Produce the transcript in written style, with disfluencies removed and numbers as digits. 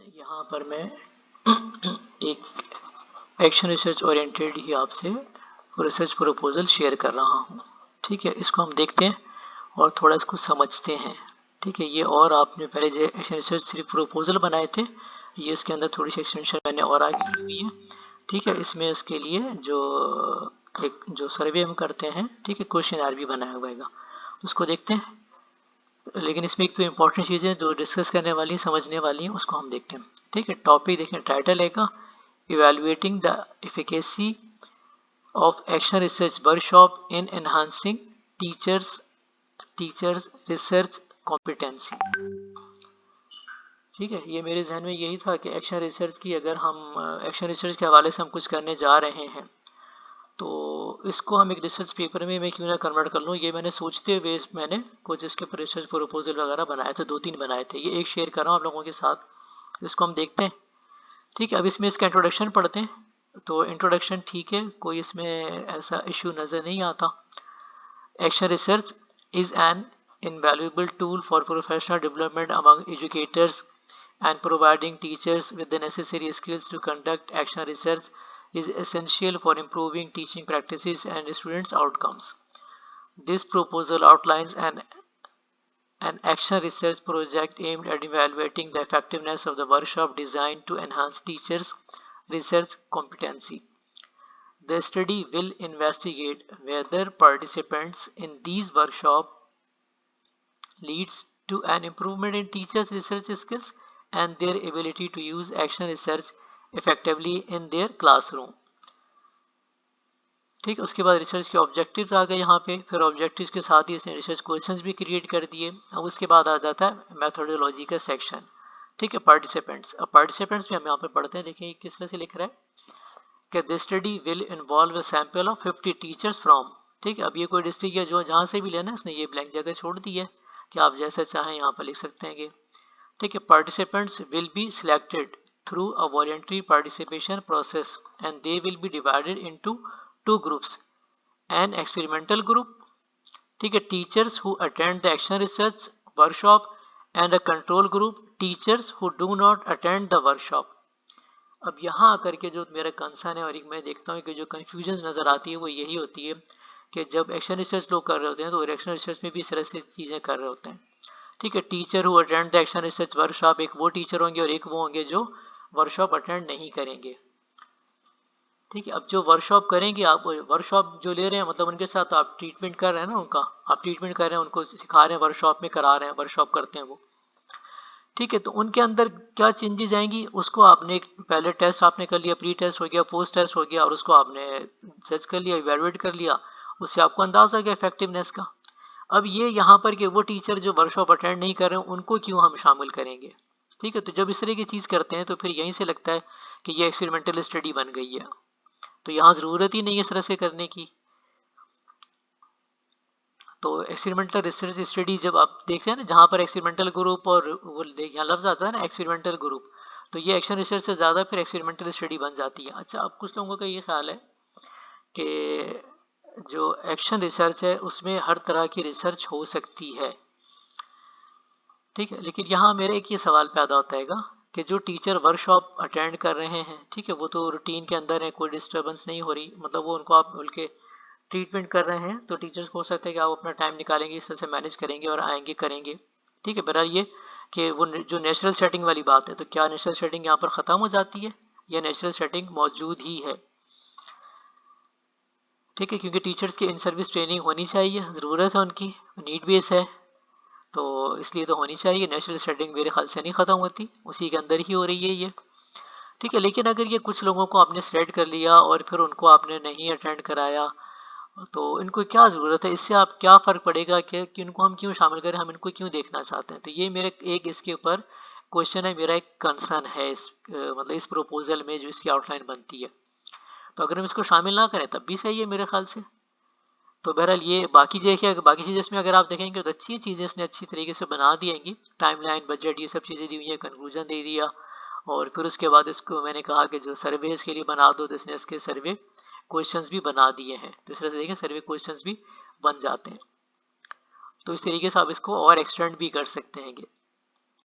यहाँ पर मैं एक एक्शन रिसर्च ओरिएंटेड ही आपसे रिसर्च प्रपोजल शेयर कर रहा हूँ। ठीक है, इसको हम देखते हैं और थोड़ा इसको समझते हैं। ठीक है, ये और आपने पहले जो एक्शन रिसर्च सिर्फ प्रपोजल बनाए थे, ये इसके अंदर थोड़ी सी एक्सटेंशन मैंने और आगे की हुई है। ठीक है, इसमें इसके लिए जो सर्वे हम करते हैं, ठीक है, क्वेश्चन भी बनाया हुआ है, उसको देखते हैं। लेकिन इसमें एक तो इम्पोर्टेंट चीज़ें जो डिस्कस करने वाली समझने वाली हैं उसको हम देखते हैं। ठीक है, टॉपिक देखें, टाइटल है evaluating the efficacy of action research workshop in enhancing teachers research competency. ठीक है, ये मेरे जहन में यही था कि एक्शन रिसर्च की अगर हम एक्शन रिसर्च के हवाले से हम कुछ करने जा रहे हैं तो इसको हम एक रिसर्च पेपर में मैं क्यों ना कन्वर्ट कर लूँ। ये मैंने सोचते हुए मैंने कुछ इसके ऊपर रिसर्च प्रपोजल वगैरह बनाए थे, 2-3 बनाए थे। ये एक शेयर कर रहा हूँ आप लोगों के साथ, इसको हम देखते हैं। ठीक है, अब इसमें इसका इंट्रोडक्शन पढ़ते हैं। तो इंट्रोडक्शन ठीक है, कोई इसमें ऐसा इशू नज़र नहीं आता। Action research is an invaluable tool for professional development among educators and providing teachers with the necessary skills to conduct action research is essential for improving teaching practices and students' outcomes. This proposal outlines an action research project aimed at evaluating the effectiveness of the workshop designed to enhance teachers' research competency. The study will investigate whether participants in these workshops leads to an improvement in teachers' research skills and their ability to use action research effectively in their classroom. ठीक है, उसके बाद research के objectives आ गए यहाँ पे, फिर objectives के साथ ही इसने रिसर्च क्वेश्चंस भी क्रिएट कर दिए। अब उसके बाद आ जाता है मेथोडोलॉजी का सेक्शन। ठीक है, पार्टिसिपेंट्स। अब पार्टिसिपेंट्स भी हम यहाँ पे पढ़ते हैं, देखिए किस तरह से लिख रहा है कि this study will involve a sample of 50 teachers from. ठीक है, अब ये कोई डिस्ट्रिक्ट या जो जहाँ से भी लेना है, इसने ये ब्लैंक जगह छोड़ दी है कि आप जैसा चाहें यहाँ पर लिख सकते हैं। ठीक है, participants will be selected through a voluntary participation process and they will be divided into 2 groups, an experimental group, ठीक है, teachers who attend the action research workshop, and a control group, teachers who do not attend the workshop. अब यहाँ आकर के जो मेरा concern है और एक मैं देखता हूँ कि जो कन्फ्यूजन नज़र आती है वो यही होती है कि जब एक्शन रिसर्च लोग कर रहे होते हैं तो एक्शन रिसर्च में भी इस तरह से चीज़ें कर रहे होते हैं। ठीक है, teacher who attend the action research workshop, एक वो टीचर होंगे और एक वो होंगे जो वर्कशॉप अटेंड नहीं करेंगे। ठीक है, अब जो वर्कशॉप करेंगे, आप वर्कशॉप जो ले रहे हैं मतलब उनके साथ आप ट्रीटमेंट कर रहे हैं ना, उनका आप ट्रीटमेंट कर रहे हैं, उनको सिखा रहे हैं, वर्कशॉप में करा रहे हैं, वर्कशॉप करते हैं वो। ठीक है, तो उनके अंदर क्या चेंजेस आएंगी उसको आपने पहले टेस्ट आपने कर लिया, प्री टेस्ट हो गया, पोस्ट टेस्ट हो गया, और उसको आपने जज कर लिया, इवेलुएट कर लिया, उससे आपको अंदाजा हो गया इफेक्टिवनेस का। अब ये यहाँ पर कि वो टीचर जो वर्कशॉप अटेंड नहीं कर रहे हैं उनको क्यों हम शामिल करेंगे। ठीक है, तो जब इस तरह की चीज़ करते हैं तो फिर यहीं से लगता है कि ये एक्सपेरिमेंटल स्टडी बन गई है, तो यहाँ ज़रूरत ही नहीं है इस तरह से करने की। तो एक्सपेरिमेंटल रिसर्च स्टडी जब आप देखते हैं ना, जहाँ पर एक्सपेरिमेंटल ग्रुप और वो यहाँ लफ्ज़ आता है ना एक्सपेरिमेंटल ग्रुप, तो ये एक्शन रिसर्च से ज़्यादा फिर एक्सपेरिमेंटल स्टडी बन जाती है। अच्छा, अब कुछ लोगों का ये ख्याल है कि जो एक्शन रिसर्च है उसमें हर तरह की रिसर्च हो सकती है। ठीक है, लेकिन यहाँ मेरे एक ये सवाल पैदा होता है कि जो टीचर वर्कशॉप अटेंड कर रहे हैं, ठीक है, वो तो रूटीन के अंदर है, कोई डिस्टर्बेंस नहीं हो रही, मतलब वो उनको आप उनके ट्रीटमेंट कर रहे हैं, तो टीचर्स को हो सकता है कि आप अपना टाइम निकालेंगे, इस तरह से मैनेज करेंगे और आएंगे करेंगे। ठीक है, बहरहाल ये कि वो जो नेचुरल सेटिंग वाली बात है, तो क्या नेचुरल सेटिंग यहाँ पर ख़त्म हो जाती है या नेचुरल सेटिंग मौजूद ही है। ठीक है, क्योंकि टीचर्स की इन सर्विस ट्रेनिंग होनी चाहिए, ज़रूरत है उनकी, नीड बेस है, तो इसलिए तो होनी चाहिए। नेचुरल सेटिंग मेरे ख्याल से नहीं ख़त्म होती, उसी के अंदर ही हो रही है ये। ठीक है, लेकिन अगर ये कुछ लोगों को आपने सिलेक्ट कर लिया और फिर उनको आपने नहीं अटेंड कराया, तो इनको क्या ज़रूरत है, इससे आप क्या फ़र्क पड़ेगा कि इनको हम क्यों शामिल करें, हम इनको क्यों देखना चाहते हैं। तो ये मेरे एक इसके ऊपर क्वेश्चन है, मेरा एक कंसर्न है मतलब इस प्रपोजल में जो इसकी आउटलाइन बनती है। तो अगर हम इसको शामिल ना करें तब भी सही है मेरे ख्याल से। तो बहरहाल ये बाकी देखिए, बाकी चीज़ें इसमें अगर आप देखेंगे तो अच्छी चीज़ें इसने अच्छी तरीके से बना दी हैं, टाइमलाइन, बजट, ये सब चीज़ें दी हुई हैं, कंक्लूजन दे दिया, और फिर उसके बाद इसको मैंने कहा कि जो सर्वेज के लिए बना दो, तो इसने इसके सर्वे क्वेश्चंस भी बना दिए हैं, तो इस तरह से देखें सर्वे क्वेश्चंस भी बन जाते हैं। तो इस तरीके से आप इसको और एक्सटेंड भी कर सकते हैं।